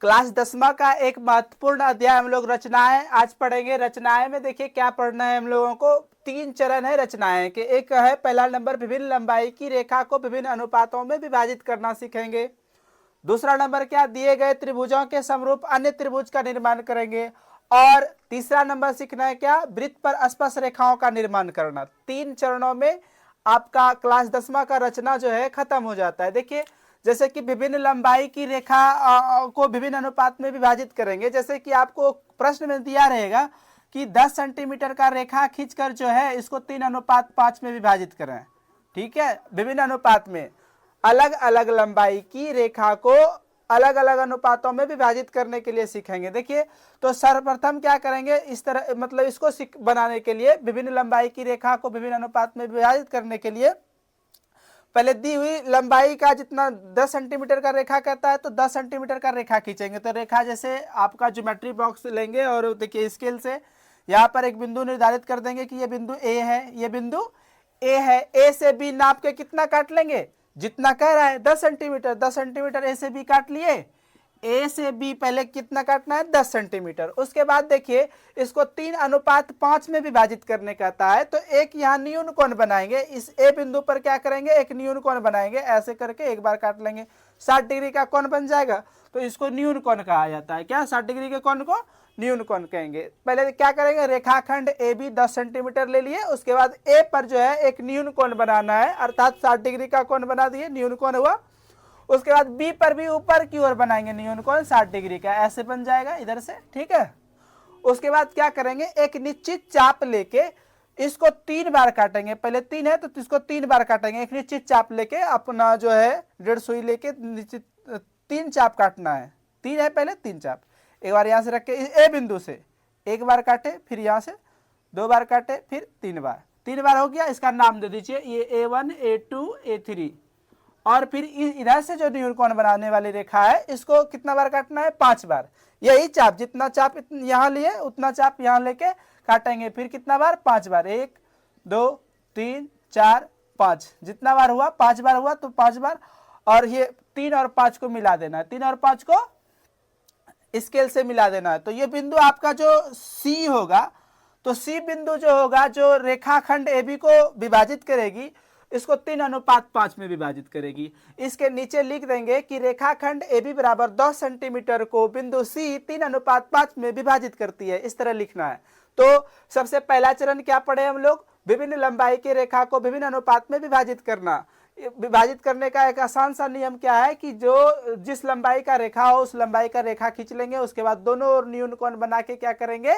Class 10वीं का एक महत्वपूर्ण अध्याय हम लोग रचनाएं आज पढ़ेंगे। रचनाएं में देखिए क्या पढ़ना है हम लोगों को। 3 चरण है रचनाएं के। एक है पहला नंबर विभिन्न लंबाई की रेखा को विभिन्न अनुपातों में विभाजित करना सीखेंगे। दूसरा नंबर क्या, दिए गए त्रिभुजों के समरूप अन्य त्रिभुज का निर्माण करेंगे। और तीसरा नंबर सीखना है क्या, वृत्त पर स्पर्श रेखाओं का निर्माण करना। 3 चरणों में आपका क्लास 10वीं का रचना जो है खत्म हो जाता है। देखिए जैसे कि विभिन्न लंबाई की रेखा को विभिन्न अनुपात में विभाजित करेंगे। जैसे कि आपको प्रश्न में दिया रहेगा कि 10 सेंटीमीटर का रेखा खींचकर जो है इसको 3:5 में विभाजित करें। ठीक है, विभिन्न अनुपात में अलग अलग लंबाई की रेखा को अलग अलग अनुपातों में विभाजित करने के लिए सीखेंगे। देखिए तो सर्वप्रथम क्या करेंगे, इस तरह मतलब इसको बनाने के लिए विभिन्न लंबाई की रेखा को विभिन्न अनुपात में विभाजित करने के लिए पहले दी हुई लंबाई का जितना 10 सेंटीमीटर का रेखा कहता है तो 10 सेंटीमीटर का रेखा खींचेंगे। तो रेखा जैसे आपका ज्योमेट्री बॉक्स लेंगे और देखिए स्केल से यहाँ पर एक बिंदु निर्धारित कर देंगे कि ये बिंदु ए है, ये बिंदु ए है। ए से बी नाप के कितना काट लेंगे, जितना कह रहा है 10 सेंटीमीटर। 10 सेंटीमीटर ए से बी काट लिए। ए से बी पहले कितना काटना है, 10 सेंटीमीटर। उसके बाद देखिए इसको 3:5 में विभाजित करने कहता है। तो एक यहाँ न्यून कोण बनाएंगे। इस ए बिंदु पर क्या करेंगे, एक न्यून कोण बनाएंगे। ऐसे करके एक बार काट लेंगे, 60 डिग्री का कोण बन जाएगा। तो इसको न्यून कोण कहा जाता है। क्या, 60 डिग्री के कोण को न्यून कोण कहेंगे। पहले क्या करेंगे, रेखाखंड ए बी 10 सेंटीमीटर ले लिए। उसके बाद ए पर जो है एक न्यून कोण बनाना है, अर्थात 60 डिग्री का कोण बना दिए, न्यून कोण हुआ। उसके बाद बी पर भी ऊपर की ओर बनाएंगे न्यून कोण 60 डिग्री का, ऐसे बन जाएगा इधर से। ठीक है, उसके बाद क्या करेंगे, एक निश्चित चाप लेके इसको 3 बार काटेंगे। पहले 3 है तो इसको 3 बार काटेंगे। एक निश्चित चाप लेके अपना जो है 1.5 सुई लेके निश्चित 3 चाप काटना है। 3 है पहले, 3 चाप एक बार यहाँ से रख के ए बिंदु से एक बार काटे, फिर यहाँ से 2 बार काटे, फिर 3 बार। 3 बार हो गया, इसका नाम दे दीजिए ये A1 A2 A3। और फिर इधर से जो न्यून कोण बनाने वाली रेखा है इसको कितना बार काटना है, 5 बार। यही चाप, जितना चाप यहाँ लिए उतना चाप यहाँ लेके काटेंगे। फिर कितना बार, 5 बार। 1 2 3 4 5, जितना बार हुआ 5 बार हुआ तो 5 बार। और ये 3 और 5 को मिला देना है, 3 और 5 को स्केल से मिला देना है। तो ये बिंदु आपका जो सी होगा, तो सी बिंदु जो होगा जो रेखाखंड AB को विभाजित करेगी, इसको 3:5 में विभाजित करेगी। इसके नीचे लिख देंगे कि रेखाखंड AB बराबर 10 सेंटीमीटर को बिंदु C 3:5 में विभाजित करती है। इस तरह लिखना है। तो सबसे पहला चरण क्या पढ़े हम लोग, विभिन्न लंबाई की रेखा को विभिन्न अनुपात में विभाजित करना। विभाजित करने का एक आसान सा नियम क्या है कि जो जिस लंबाई का रेखा हो उस लंबाई का रेखा खींच लेंगे। उसके बाद दोनों ओर न्यून कोण बना के क्या करेंगे,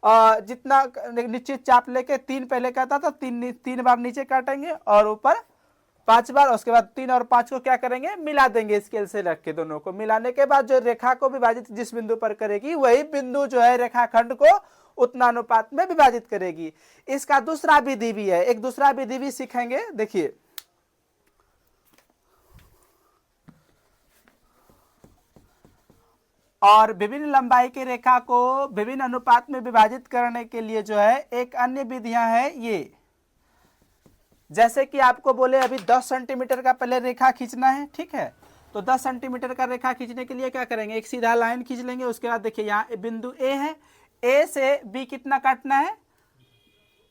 जितना निश्चित चाप लेके 3 पहले कहता था, 3 बार नीचे काटेंगे और ऊपर 5 बार। उसके बाद 3 और 5 को क्या करेंगे, मिला देंगे स्केल से रख के। दोनों को मिलाने के बाद जो रेखा को विभाजित जिस बिंदु पर करेगी वही बिंदु जो है रेखाखंड को उतना अनुपात में विभाजित करेगी। इसका दूसरा विधि भी है, एक दूसरा विधि भी सीखेंगे। देखिए और विभिन्न लंबाई की रेखा को विभिन्न अनुपात में विभाजित करने के लिए जो है एक अन्य विधियां है ये। जैसे कि आपको बोले अभी 10 सेंटीमीटर का पहले रेखा खींचना है। ठीक है, तो 10 सेंटीमीटर का रेखा खींचने के लिए क्या करेंगे, एक सीधा लाइन खींच लेंगे। उसके बाद देखिए यहाँ बिंदु ए है, ए से बी कितना काटना है।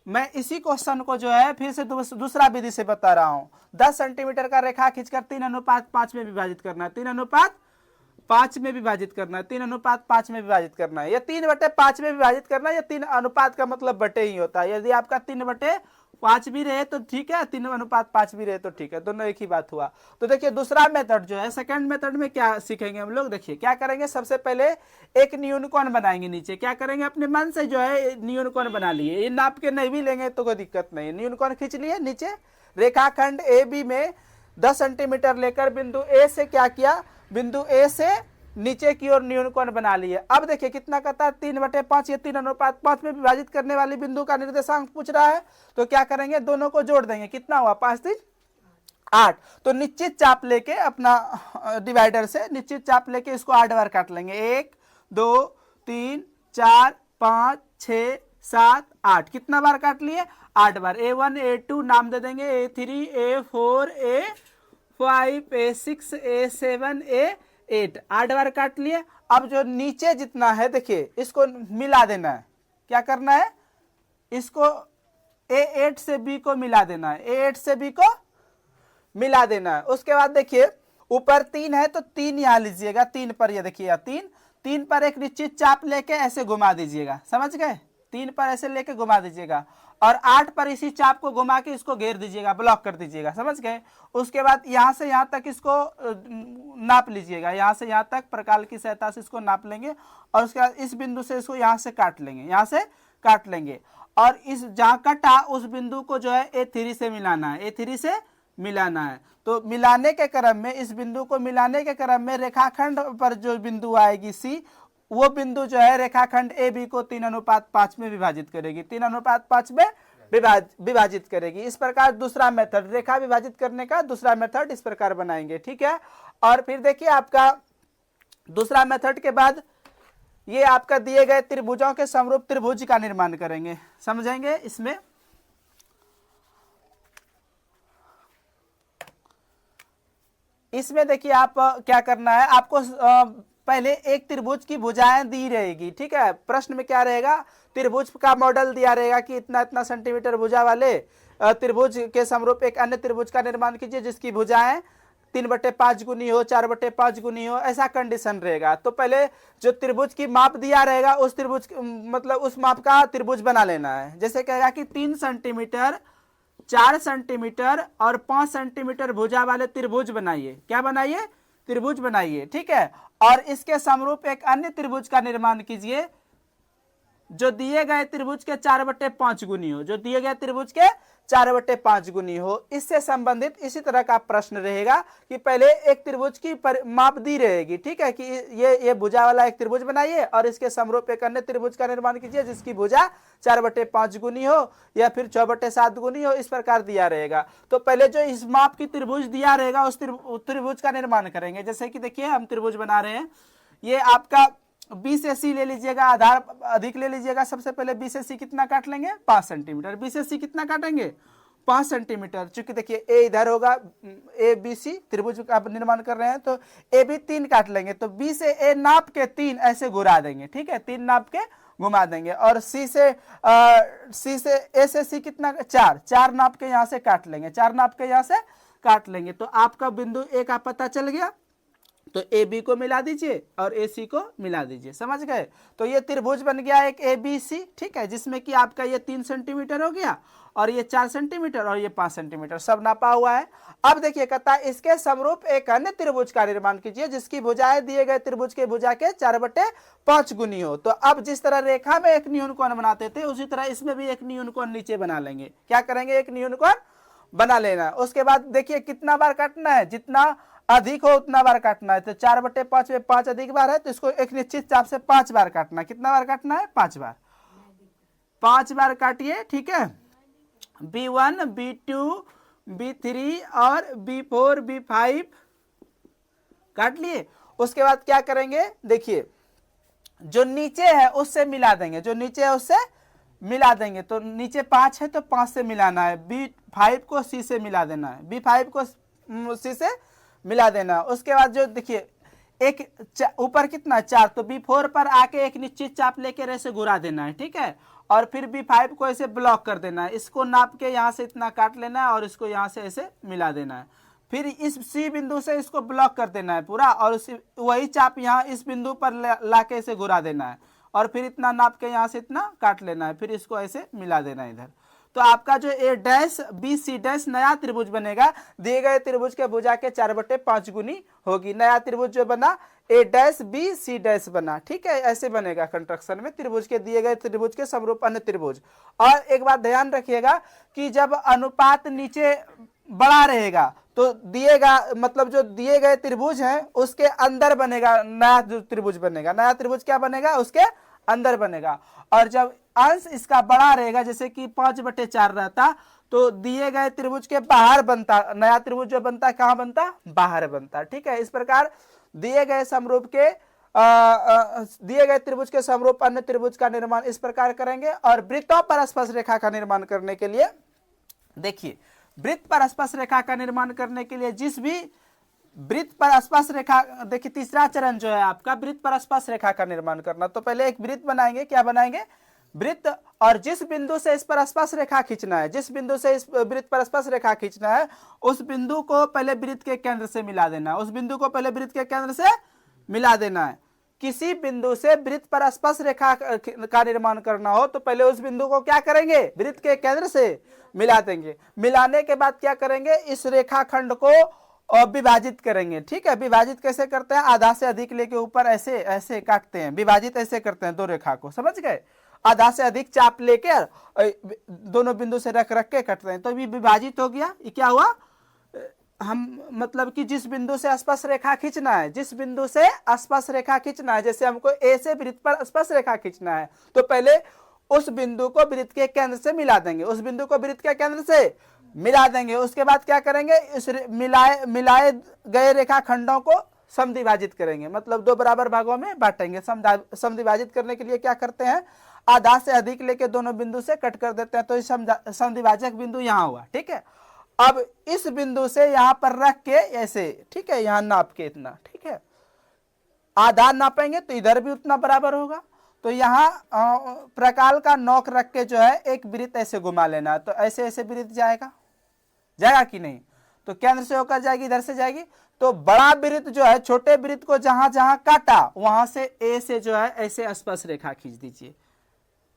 मैं इसी क्वेश्चन को जो है फिर से दूसरा विधि से बता रहा हूं। 10 सेंटीमीटर का रेखा खींचकर 3:5 में विभाजित करना है। 3:5 में विभाजित करना है, 3:5 में विभाजित करना है। या 3/5 में विभाजित करना है, या 3 अनुपात का मतलब बटे ही होता है। यदि आपका 3/5 भी रहे तो ठीक है, 3:5 भी रहे तो ठीक है, दोनों एक ही बात हुआ। तो देखिए दूसरा मेथड जो है, सेकंड मेथड में क्या सीखेंगे हम लोग। देखिए क्या करेंगे, सबसे पहले एक न्यून कोण बनाएंगे। नीचे क्या करेंगे, अपने मन से जो है न्यून कोण बना लिए। ये नाप के नहीं भी लेंगे तो कोई दिक्कत नहीं। न्यून कोण खींच लिए। नीचे रेखाखंड AB में 10 सेंटीमीटर लेकर बिंदु ए से क्या किया, बिंदु ए से नीचे की ओर न्यून कोण बना लिए। अब देखिए कितना कहता है, 3/5। ये 3:5 में विभाजित करने वाली बिंदु का निर्देशांक पूछ रहा है। तो क्या करेंगे, दोनों को जोड़ देंगे। कितना हुआ, 5 3 8। तो निश्चित चाप लेके अपना डिवाइडर से निश्चित चाप लेके इसको 8 बार काट लेंगे। 1 2 3 4 5 6 7 8। कितना बार काट लिए, 8 बार। A1 A2 नाम दे देंगे, A3 A4 A5 A6 A7 8, 8 बार काट लिए। अब जो नीचे जितना है देखिए इसको मिला देना है। क्या करना है, इसको A8 से B को मिला देना है, A8 से B को मिला देना है। उसके बाद देखिए ऊपर 3 है तो 3 यहां लीजिएगा, 3 पर ये देखिए 3 पर एक निश्चित चाप लेके ऐसे घुमा दीजिएगा, समझ गए, 3 पर ऐसे लेके घुमा दीजिएगा और 8 पर इसी चाप को घुमा के इसको घेर दीजिएगा, ब्लॉक कर दीजिएगा, समझ गए। उसके बाद यहां से यहां तक इसको नाप लीजिएगा, यहां से यहां तक प्रकाल की सहायता से इसको नाप लेंगे और उसके बाद इस बिंदु से इसको यहां से काट लेंगे, यहां से काट लेंगे और इस जहां कटा उस बिंदु को जो है A3 से मिलाना है, A3 से मिलाना है। तो मिलाने के क्रम में, इस बिंदु को मिलाने के क्रम में रेखाखंड पर जो बिंदु आएगी C, वो बिंदु जो है रेखाखंड AB को 3:5 में विभाजित करेगी, 3:5 में विभाजित करेगी। इस प्रकार दूसरा मेथड, रेखा विभाजित करने का दूसरा मेथड इस प्रकार बनाएंगे, ठीक है। और फिर देखिए आपका दूसरा मेथड के बाद ये आपका दिए गए त्रिभुजों के समरूप त्रिभुज का निर्माण करेंगे, समझेंगे। इसमें देखिए आप क्या करना है, आपको पहले एक त्रिभुज की भुजाएं दी रहेगी, ठीक है। प्रश्न में क्या रहेगा, त्रिभुज का मॉडल दिया रहेगा कि इतना इतना सेंटीमीटर भुजा वाले त्रिभुज के समरूप एक अन्य त्रिभुज का निर्माण कीजिए जिसकी भुजाएं 3/5 गुनी हो, 4/5 गुनी हो, ऐसा कंडीशन रहेगा। तो पहले जो त्रिभुज की माप दिया रहेगा उस त्रिभुज मतलब उस माप का त्रिभुज बना लेना है। जैसे कहेगा कि 3 सेंटीमीटर, 4 सेंटीमीटर और 5 सेंटीमीटर भुजा वाले त्रिभुज बनाइए। क्या बनाइए, त्रिभुज बनाइए, ठीक है। और इसके समरूप एक अन्य त्रिभुज का निर्माण कीजिए जो दिए गए त्रिभुज के 4/5 गुनी हो, जो दिए गए त्रिभुज के 4/5 गुनी हो। इससे संबंधित इसी तरह का प्रश्न रहेगा कि पहले एक त्रिभुज की माप दी रहेगी, ठीक है, कि ये भुजा वाला एक त्रिभुज बनाइए और इसके समरूप एक अन्य त्रिभुज का निर्माण कीजिए जिसकी भुजा 4/5 गुनी हो या फिर 6/7 गुनी हो, इस प्रकार दिया रहेगा। तो पहले जो इस माप की त्रिभुज दिया रहेगा उस त्रिभुज का निर्माण करेंगे। जैसे कि देखिए हम त्रिभुज बना रहे हैं, ये आपका B से C ले लीजिएगा, आधार अधिक ले लीजिएगा। सबसे पहले B से C कितना काट लेंगे, 5 सेंटीमीटर। B से C कितना काटेंगे, 5 सेंटीमीटर। चूंकि देखिए A इधर होगा, ABC त्रिभुज का निर्माण कर रहे हैं तो AB 3 काट लेंगे, तो B से A नाप के 3 ऐसे घुरा देंगे, ठीक है, 3 नाप के घुमा देंगे। और A से C कितना, 4 नाप के यहां से काट लेंगे, 4 नाप के यहां से काट लेंगे। तो आपका बिंदु A का पता चल गया, तो AB को मिला दीजिए और AC को मिला दीजिए, समझ गए। तो ये त्रिभुज बन गया एक ABC, ठीक है, जिसमें कि आपका ये 3 सेंटीमीटर हो गया और ये 4 सेंटीमीटर और ये 5 सेंटीमीटर, सब नापा हुआ है। अब देखिए कहता है इसके समरूप एक अन्य त्रिभुज का निर्माण कीजिए जिसकी भुजाएं दिए गए त्रिभुज के भुजा के 4/5 गुनी हो। तो अब जिस तरह रेखा में एक न्यून कोण बनाते थे उसी तरह इसमें भी एक न्यून कोण नीचे बना लेंगे। क्या करेंगे, एक न्यून कोण बना लेना। उसके बाद देखिए कितना बार काटना है, जितना अधिक हो उतना बार काटना है। तो 4/5 में 5 अधिक बार है तो इसको एक निश्चित चाप से 5 बार काटना है। कितना बार काटना है, 5 बार, 5 बार काटिए, ठीक है। B1, B2, B3 और B4, B5 काट लिए। उसके बाद क्या करेंगे, देखिए जो नीचे है उससे मिला देंगे, जो नीचे है उससे मिला देंगे। तो नीचे 5 है तो 5 से मिलाना है, B5 को C से मिला देना है, B5 को C से मिला देना। उसके बाद जो देखिए एक ऊपर कितना 4, तो B4 पर आके एक निश्चित चाप लेकर ऐसे घुरा देना है, ठीक है। और फिर B5 को ऐसे ब्लॉक कर देना है, इसको नाप के यहाँ से इतना काट लेना है और इसको यहाँ से ऐसे मिला देना है। फिर इस C बिंदु से इसको ब्लॉक कर देना है पूरा और वही चाप यहाँ इस बिंदु पर लाके ऐसे घुरा देना है और फिर इतना नाप के यहाँ से इतना काट लेना है, फिर इसको ऐसे मिला देना है इधर। तो आपका जो A', नया त्रिभुज बनेगा, दिए गए त्रिभुज के भुजा के 4/5 गुनी होगी। नया त्रिभुज जो बना A', बना, ठीक है, ऐसे बनेगा कंस्ट्रक्शन में त्रिभुज के, दिए गए त्रिभुज के समरूप अन्य त्रिभुज। और एक बात ध्यान रखिएगा कि जब अनुपात नीचे बड़ा रहेगा तो दिएगा, मतलब जो दिए गए त्रिभुज है उसके अंदर बनेगा नया त्रिभुज बनेगा। नया त्रिभुज क्या बनेगा, उसके अंदर बनेगा। और जब अंश इसका बड़ा रहेगा, जैसे कि 5/4 रहता, तो दिए गए त्रिभुज के बाहर बनता, नया त्रिभुज जो बनता कहां बनता, बाहर बनता, ठीक है। इस प्रकार दिए गए समरूप के दिए गए त्रिभुज के समरूप अन्य त्रिभुज का निर्माण इस प्रकार करेंगे। और वृत्तों पर स्पर्श रेखा का निर्माण करने के लिए देखिए, वृत्त पर स्पर्श रेखा का निर्माण करने के लिए जिस भी वृत्त पर स्पर्श रेखा, देखिए तीसरा चरण जो है आपका वृत्त पर स्पर्श रेखा का निर्माण करना। तो पहले एक वृत्त बनाएंगे, क्या बनाएंगे, वृत्त, और जिस बिंदु से इस पर स्पर्श रेखा खींचना है, जिस बिंदु से इस वृत्त पर स्पर्श रेखा खींचना है, उस बिंदु को पहले वृत्त के केंद्र से मिला देना है, उस बिंदु को पहले वृत्त के केंद्र से मिला देना है। किसी बिंदु से वृत्त पर स्पर्श रेखा का निर्माण करना हो तो पहले उस बिंदु को क्या करेंगे, वृत्त के केंद्र से मिला देंगे। मिलाने के बाद क्या करेंगे, इस रेखाखंड को विभाजित करेंगे। ठीक है, विभाजित कैसे करते हैं, आधा से अधिक लेके ऊपर ऐसे ऐसे काटते हैं, विभाजित ऐसे करते हैं दो रेखा को, समझ गए, आधा से अधिक चाप लेके दोनों बिंदु से रख रख के काटते हैं, तो ये विभाजित हो गया। ये क्या हुआ, हम मतलब कि जिस बिंदु से स्पर्श रेखा खींचना है, जिस बिंदु से स्पर्श रेखा खींचना है, जैसे हमको ए से वृत्त पर स्पर्श रेखा खींचना है, तो पहले उस बिंदु को वृत्त के केंद्र से मिला देंगे, उस बिंदु को वृत्त के केंद्र से मिला देंगे। उसके बाद क्या करेंगे, इस मिलाए गए रेखाखंडों को समद्विभाजित करेंगे, मतलब दो बराबर भागों में बांटेंगे। समद्विभाजित करने के लिए क्या करते हैं, आधा से अधिक लेके दोनों बिंदु से कट कर देते हैं, तो समद्विभाजक बिंदु यहाँ हुआ। ठीक है, अब इस बिंदु से यहां पर रख के ऐसे, ठीक है, यहां नाप के इतना, ठीक है, आधा नापेंगे तो इधर भी उतना बराबर होगा। तो यहां प्रकाल का नोक रख के जो है एक वृत्त ऐसे घुमा लेना, तो ऐसे ऐसे वृत्त जाएगा, जाएगा कि नहीं, तो केंद्र से होकर जाएगी, इधर से जाएगी। तो बड़ा वृत्त जो है छोटे वृत्त को जहां जहां काटा वहां से ए से जो है ऐसे स्पर्श रेखा खींच दीजिए,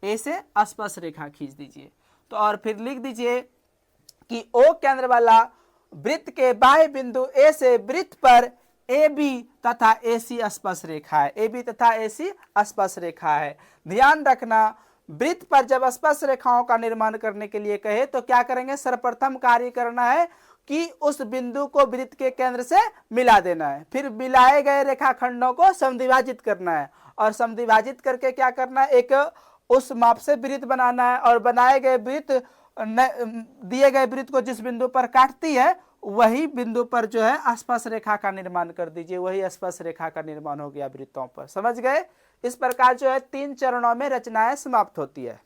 ए से स्पर्श रेखा खींच दीजिए। तो और फिर लिख दीजिए कि ओ केंद्र वाला वृत्त के बाह्य बिंदु ए से वृत्त पर ए बी तथा ए सी स्पर्श रेखा है, ए बी तथा ए सी स्पर्श रेखा है। ध्यान रखना, वृत्त पर जब स्पर्श रेखाओं का निर्माण करने के लिए कहे तो क्या करेंगे, सर्वप्रथम कार्य करना है कि उस बिंदु को वृत्त के केंद्र से मिला देना है, फिर मिलाए गए रेखाखंडों को समद्विभाजित करना है, और समद्विभाजित करके क्या करना है, एक उस माप से वृत्त बनाना है, और बनाए गए वृत्त दिए गए वृत्त को जिस बिंदु पर काटती है वही बिंदु पर जो है स्पर्श रेखा का निर्माण कर दीजिए, वही स्पर्श रेखा का निर्माण हो गया वृत्तों पर। समझ गए, इस प्रकार जो है 3 चरणों में रचनाएं समाप्त होती है।